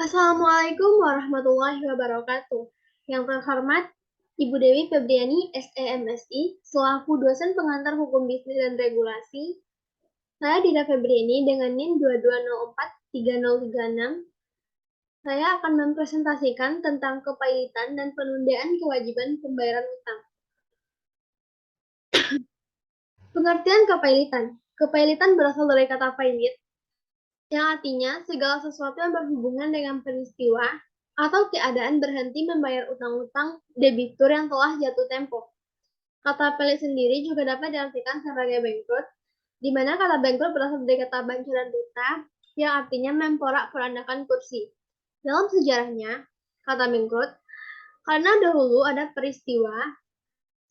Assalamualaikum warahmatullahi wabarakatuh. Yang terhormat Ibu Dewi Febriani, SEMSI, selaku dosen pengantar hukum bisnis dan regulasi. Saya Dina Febriani dengan NIM 22043036. Saya akan mempresentasikan tentang kepailitan dan penundaan kewajiban pembayaran utang. Pengertian kepailitan. Kepailitan berasal dari kata pailit, yang artinya segala sesuatu yang berhubungan dengan peristiwa atau keadaan berhenti membayar utang-utang debitur yang telah jatuh tempo. Kata pelit sendiri juga dapat diartikan sebagai bangkrut, di mana kata bangkrut berasal dari kata banca dan buta, yang artinya memporak-porandakan kursi. Dalam sejarahnya, kata bangkrut, karena dahulu ada peristiwa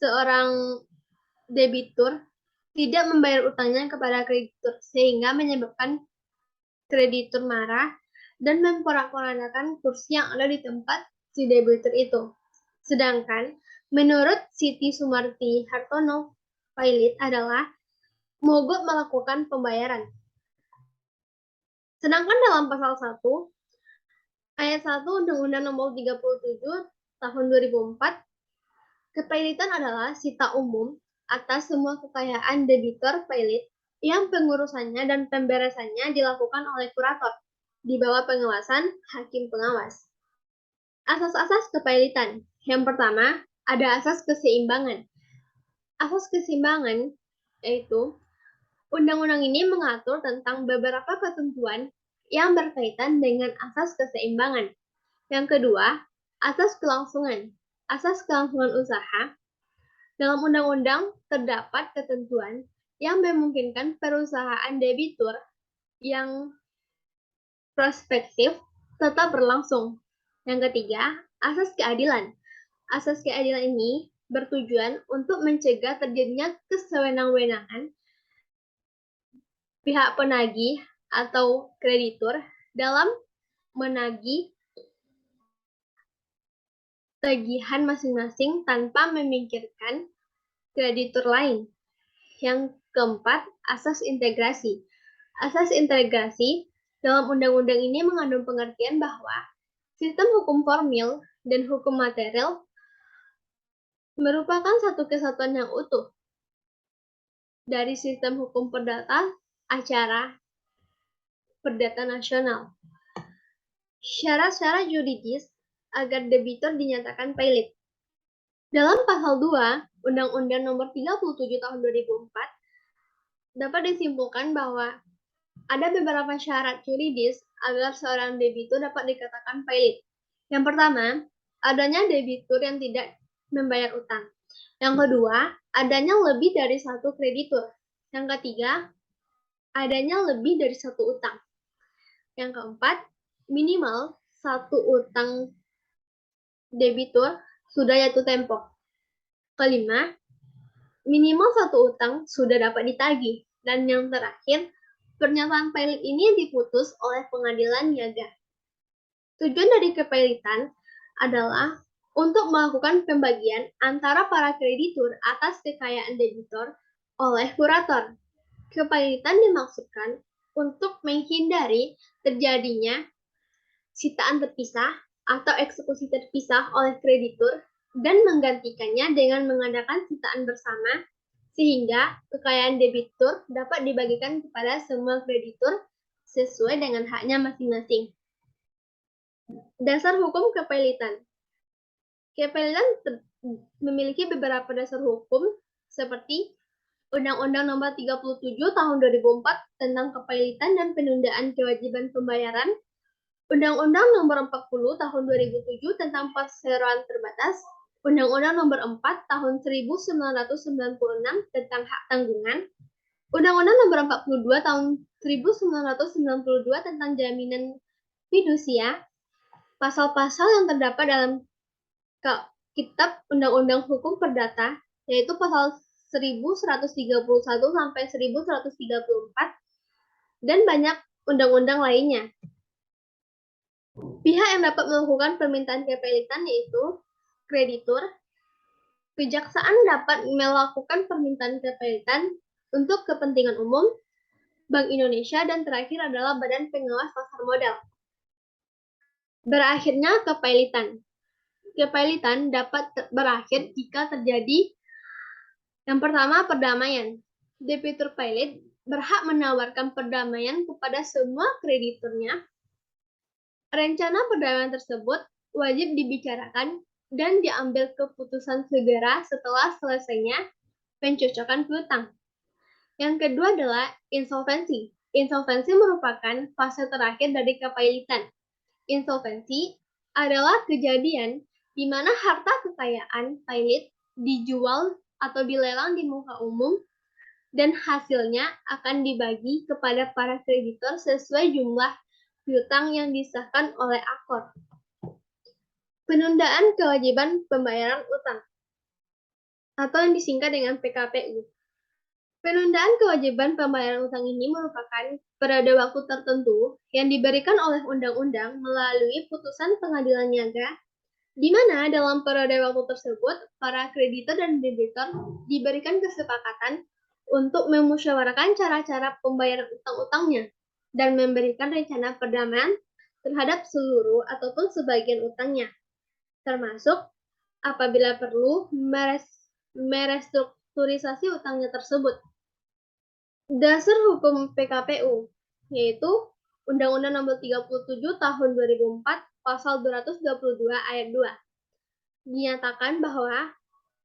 seorang debitur tidak membayar utangnya kepada kreditur, sehingga menyebabkan kreditur marah dan memporak-porandakan kursi yang ada di tempat si debitur itu. Sedangkan menurut Siti Sumarti Hartono, pailit adalah mogok melakukan pembayaran. Sedangkan dalam pasal 1 ayat 1 Undang-Undang Nomor 37 Tahun 2004, kepailitan adalah sita umum atas semua kekayaan debitur pailit yang pengurusannya dan pemberesannya dilakukan oleh kurator di bawah pengawasan hakim pengawas. Asas-asas kepailitan. Yang pertama, ada asas keseimbangan. Asas keseimbangan yaitu undang-undang ini mengatur tentang beberapa ketentuan yang berkaitan dengan asas keseimbangan. Yang kedua, asas kelangsungan. Asas kelangsungan usaha. Dalam undang-undang terdapat ketentuan yang memungkinkan perusahaan debitur yang prospektif tetap berlangsung. Yang ketiga, asas keadilan. Asas keadilan ini bertujuan untuk mencegah terjadinya kesewenang-wenangan pihak penagih atau kreditur dalam menagih tagihan masing-masing tanpa memikirkan kreditur lain. Yang keempat, asas integrasi. Asas integrasi dalam undang-undang ini mengandung pengertian bahwa sistem hukum formil dan hukum material merupakan satu kesatuan yang utuh dari sistem hukum perdata acara perdata nasional. Syarat-syarat yuridis agar debitur dinyatakan pailit. Dalam pasal 2 Undang-Undang Nomor 37 Tahun 2004 dapat disimpulkan bahwa ada beberapa syarat yuridis agar seorang debitur dapat dikatakan pailit. Yang pertama, adanya debitur yang tidak membayar utang. Yang kedua, adanya lebih dari satu kreditur. Yang ketiga, adanya lebih dari satu utang. Yang keempat, minimal satu utang debitur sudah jatuh tempo. Kelima, minimal satu utang sudah dapat ditagih. Dan yang terakhir, pernyataan pailit ini diputus oleh pengadilan niaga. Tujuan dari kepailitan adalah untuk melakukan pembagian antara para kreditur atas kekayaan debitur oleh kurator. Kepailitan dimaksudkan untuk menghindari terjadinya sitaan terpisah atau eksekusi terpisah oleh kreditur dan menggantikannya dengan mengadakan sitaan bersama sehingga kekayaan debitur dapat dibagikan kepada semua kreditur sesuai dengan haknya masing-masing. Dasar hukum kepailitan. Kepailitan memiliki beberapa dasar hukum seperti Undang-Undang Nomor 37 Tahun 2004 tentang kepailitan dan penundaan kewajiban pembayaran, Undang-Undang Nomor 40 Tahun 2007 tentang perseroan terbatas, Undang-Undang Nomor 4 Tahun 1996 tentang hak tanggungan, Undang-Undang Nomor 42 Tahun 1992 tentang jaminan fidusia. Pasal-pasal yang terdapat dalam Kitab Undang-Undang Hukum Perdata yaitu pasal 1131 sampai 1134 dan banyak undang-undang lainnya. Pihak yang dapat melakukan permintaan kepailitan yaitu kreditur. Kejaksaan dapat melakukan permintaan kepailitan untuk kepentingan umum, Bank Indonesia, dan terakhir adalah Badan Pengawas Pasar Modal. Berakhirnya kepailitan. Kepailitan dapat berakhir jika terjadi yang pertama, perdamaian. Debitur pailit berhak menawarkan perdamaian kepada semua krediturnya. Rencana perdamaian tersebut wajib dibicarakan dan diambil keputusan segera setelah selesainya pencocokan piutang. Yang kedua adalah insolvensi. Insolvensi merupakan fase terakhir dari kepailitan. Insolvensi adalah kejadian di mana harta kekayaan pailit dijual atau dilelang di muka umum dan hasilnya akan dibagi kepada para kreditor sesuai jumlah piutang yang disahkan oleh akor. Penundaan kewajiban pembayaran utang atau yang disingkat dengan PKPU. Penundaan kewajiban pembayaran utang ini merupakan periode waktu tertentu yang diberikan oleh undang-undang melalui putusan pengadilan niaga, di mana dalam periode waktu tersebut para kreditor dan debitur diberikan kesepakatan untuk memusyawarahkan cara-cara pembayaran utang-utangnya dan memberikan rencana perdamaian terhadap seluruh ataupun sebagian utangnya, termasuk apabila perlu merestrukturisasi utangnya tersebut. Dasar hukum PKPU, yaitu Undang-Undang Nomor 37 Tahun 2004 Pasal 222 Ayat 2. Dinyatakan bahwa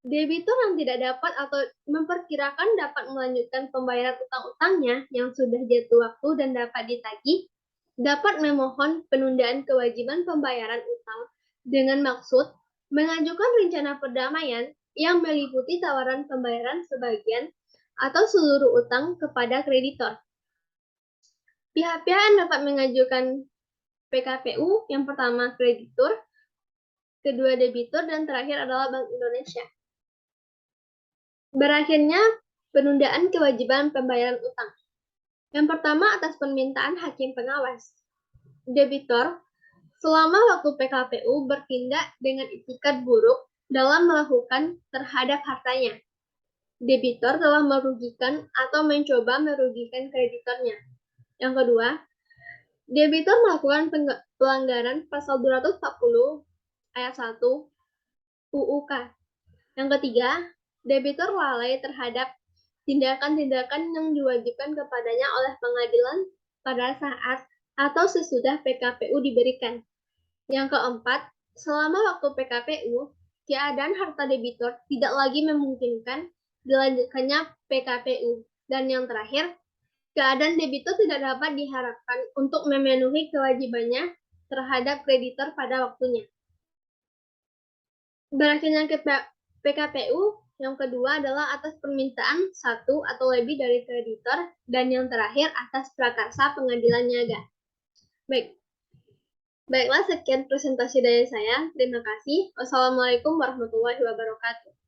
debitur yang tidak dapat atau memperkirakan dapat melanjutkan pembayaran utang-utangnya yang sudah jatuh waktu dan dapat ditagih, dapat memohon penundaan kewajiban pembayaran utang dengan maksud mengajukan rencana perdamaian yang meliputi tawaran pembayaran sebagian atau seluruh utang kepada kreditor. Pihak-pihak yang dapat mengajukan PKPU yang pertama kreditur, kedua debitur, dan terakhir adalah Bank Indonesia. Berakhirnya penundaan kewajiban pembayaran utang. Yang pertama atas permintaan hakim pengawas. Debitor selama waktu PKPU bertindak dengan itikat buruk dalam melakukan terhadap hartanya. Debitor telah merugikan atau mencoba merugikan kreditornya. Yang kedua, debitor melakukan pelanggaran pasal 240 ayat 1 UUK. Yang ketiga, debitor lalai terhadap tindakan-tindakan yang diwajibkan kepadanya oleh pengadilan pada saat atau sesudah PKPU diberikan. Yang keempat, selama waktu PKPU, keadaan harta debitur tidak lagi memungkinkan dilanjutkannya PKPU. Dan yang terakhir, keadaan debitur tidak dapat diharapkan untuk memenuhi kewajibannya terhadap kreditor pada waktunya. Berakhirnya PKPU yang kedua adalah atas permintaan satu atau lebih dari kreditor, dan yang terakhir atas prakarsa pengadilan niaga. Baiklah, sekian presentasi dari saya. Terima kasih. Wassalamualaikum warahmatullahi wabarakatuh.